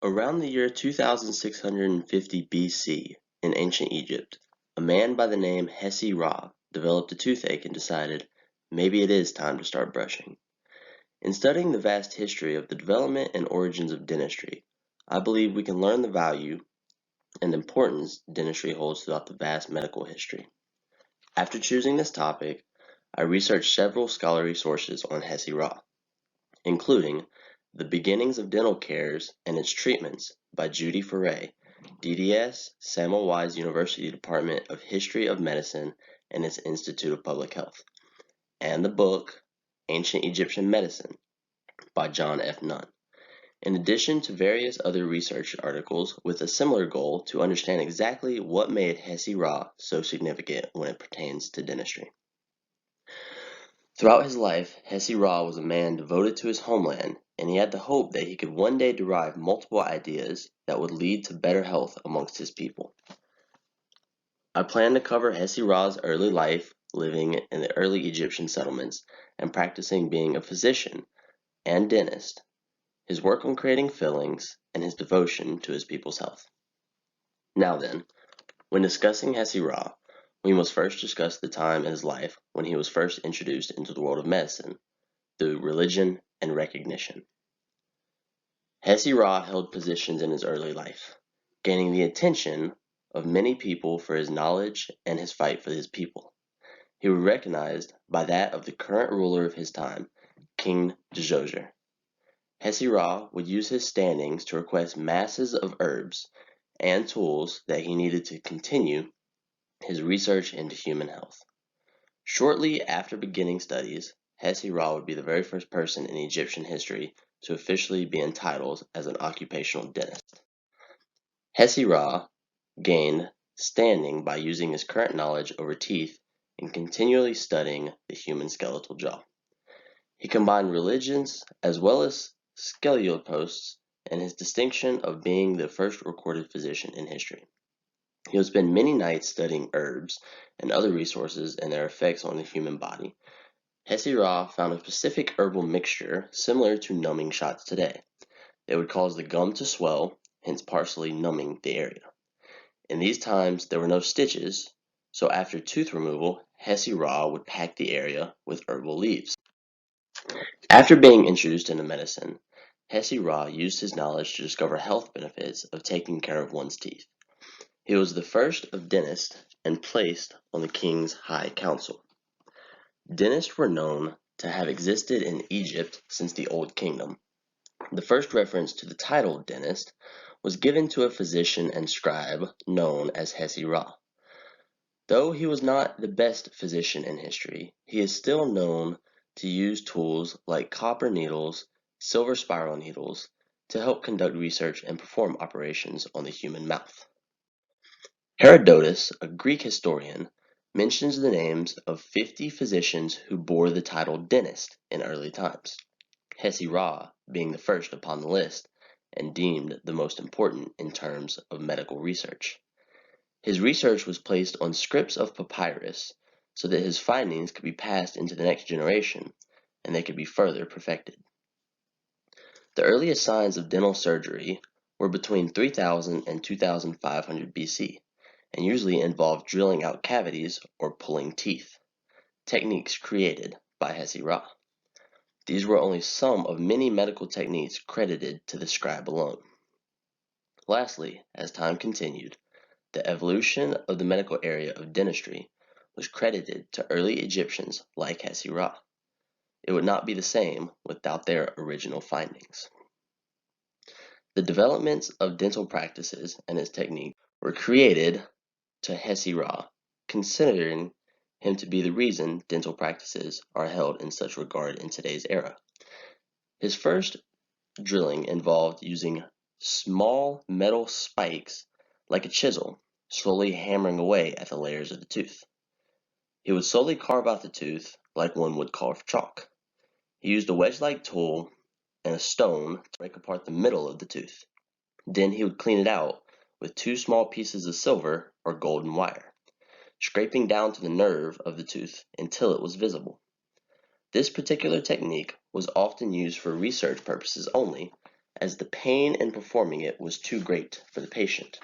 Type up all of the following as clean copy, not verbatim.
Around the year 2650 BC, in ancient Egypt, a man by the name Hesy Ra developed a toothache and decided, maybe it is time to start brushing. In studying the vast history of the development and origins of dentistry, I believe we can learn the value and importance dentistry holds throughout the vast medical history. After choosing this topic, I researched several scholarly sources on Hesy Ra, including The Beginnings of Dental Cares and Its Treatments by Judy Foray, DDS, Samuel Wise University Department of History of Medicine and its Institute of Public Health, and the book Ancient Egyptian Medicine by John F. Nunn, in addition to various other research articles with a similar goal to understand exactly what made Hesy Ra so significant when it pertains to dentistry. Throughout his life, Hesy Ra was a man devoted to his homeland, and he had the hope that he could one day derive multiple ideas that would lead to better health amongst his people. I plan to cover Hesy Ra's early life, living in the early Egyptian settlements, and practicing being a physician and dentist, his work on creating fillings, and his devotion to his people's health. Now then, when discussing Hesy Ra, we must first discuss the time in his life when he was first introduced into the world of medicine, through religion and recognition. Hesy Ra held positions in his early life, gaining the attention of many people for his knowledge and his fight for his people. He was recognized by that of the current ruler of his time, King Djoser. Hesy Ra would use his standings to request masses of herbs and tools that he needed to continue his research into human health. Shortly after beginning studies, Hesy Ra would be the very first person in Egyptian history to officially be entitled as an occupational dentist. Hesy Ra gained standing by using his current knowledge over teeth and continually studying the human skeletal jaw. He combined religions as well as skeletal posts and his distinction of being the first recorded physician in history. He would spend many nights studying herbs and other resources and their effects on the human body. Hesy Ra found a specific herbal mixture similar to numbing shots today. They would cause the gum to swell, hence partially numbing the area. In these times, there were no stitches, so after tooth removal, Hesy Ra would pack the area with herbal leaves. After being introduced into medicine, Hesy Ra used his knowledge to discover health benefits of taking care of one's teeth. He was the first of dentists and placed on the king's high council. Dentists were known to have existed in Egypt since the Old Kingdom. The first reference to the title dentist was given to a physician and scribe known as Hesy Ra. Though he was not the best physician in history, he is still known to use tools like copper needles, silver spiral needles, to help conduct research and perform operations on the human mouth. Herodotus, a Greek historian, mentions the names of 50 physicians who bore the title dentist in early times, Hesy Ra being the first upon the list and deemed the most important in terms of medical research. His research was placed on scripts of papyrus so that his findings could be passed into the next generation and they could be further perfected. The earliest signs of dental surgery were between 3000 and 2500 BC and usually involved drilling out cavities or pulling teeth, techniques created by Hesy Ra. These were only some of many medical techniques credited to the scribe alone. Lastly, as time continued, the evolution of the medical area of dentistry was credited to early Egyptians like Hesy Ra. It would not be the same without their original findings. The developments of dental practices and its technique were created to Hesy Ra, considering him to be the reason dental practices are held in such regard in today's era. His first drilling involved using small metal spikes like a chisel, slowly hammering away at the layers of the tooth. He would slowly carve out the tooth like one would carve chalk. He used a wedge-like tool and a stone to break apart the middle of the tooth. Then he would clean it out with two small pieces of silver or golden wire, scraping down to the nerve of the tooth until it was visible. This particular technique was often used for research purposes only, as the pain in performing it was too great for the patient.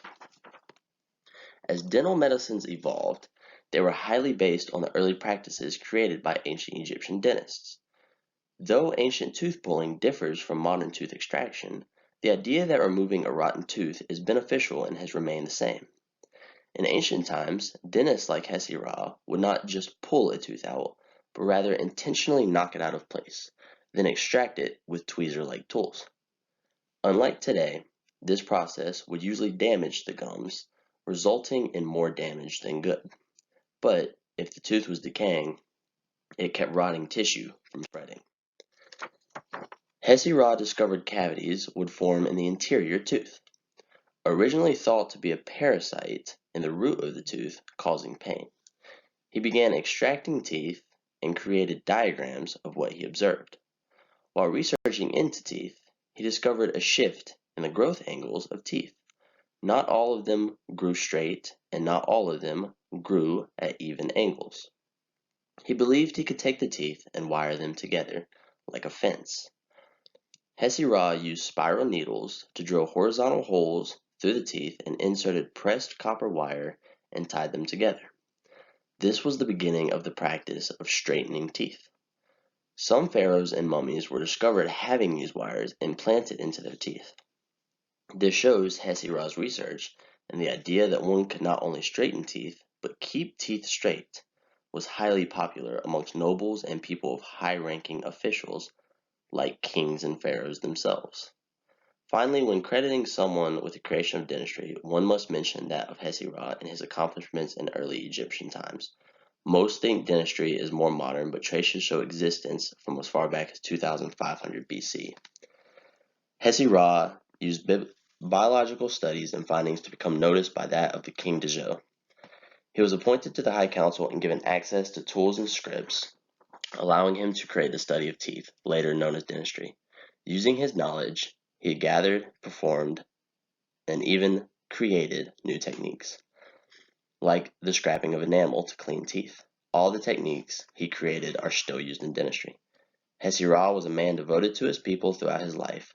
As dental medicines evolved, they were highly based on the early practices created by ancient Egyptian dentists. Though ancient tooth pulling differs from modern tooth extraction, the idea that removing a rotten tooth is beneficial and has remained the same. In ancient times, dentists like Hesy Ra would not just pull a tooth out, but rather intentionally knock it out of place, then extract it with tweezer-like tools. Unlike today, this process would usually damage the gums, resulting in more damage than good. But if the tooth was decaying, it kept rotting tissue from spreading. Hesy Ra discovered cavities would form in the interior tooth, originally thought to be a parasite in the root of the tooth causing pain. He began extracting teeth and created diagrams of what he observed. While researching into teeth, he discovered a shift in the growth angles of teeth. Not all of them grew straight, and not all of them grew at even angles. He believed he could take the teeth and wire them together like a fence. Hesy Ra used spiral needles to drill horizontal holes through the teeth and inserted pressed copper wire and tied them together. This was the beginning of the practice of straightening teeth. Some pharaohs and mummies were discovered having these wires implanted into their teeth. This shows Hesy Ra's research, and the idea that one could not only straighten teeth, but keep teeth straight, was highly popular amongst nobles and people of high-ranking officials like kings and pharaohs themselves. Finally, when crediting someone with the creation of dentistry, one must mention that of Hesy Ra and his accomplishments in early Egyptian times. Most think dentistry is more modern, but traces show existence from as far back as 2500 BC. Hesy Ra used biological studies and findings to become noticed by that of the King Djo. He was appointed to the High Council and given access to tools and scripts, allowing him to create the study of teeth, later known as dentistry. Using his knowledge, he gathered, performed, and even created new techniques, like the scraping of enamel to clean teeth. All the techniques he created are still used in dentistry. Hesy Ra was a man devoted to his people throughout his life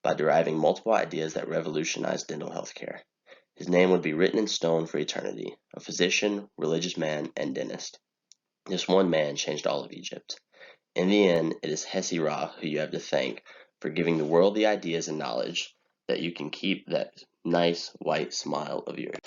by deriving multiple ideas that revolutionized dental health care. His name would be written in stone for eternity, a physician, religious man, and dentist. This one man changed all of Egypt. In the end, it is Hesy Ra who you have to thank for giving the world the ideas and knowledge that you can keep that nice white smile of yours.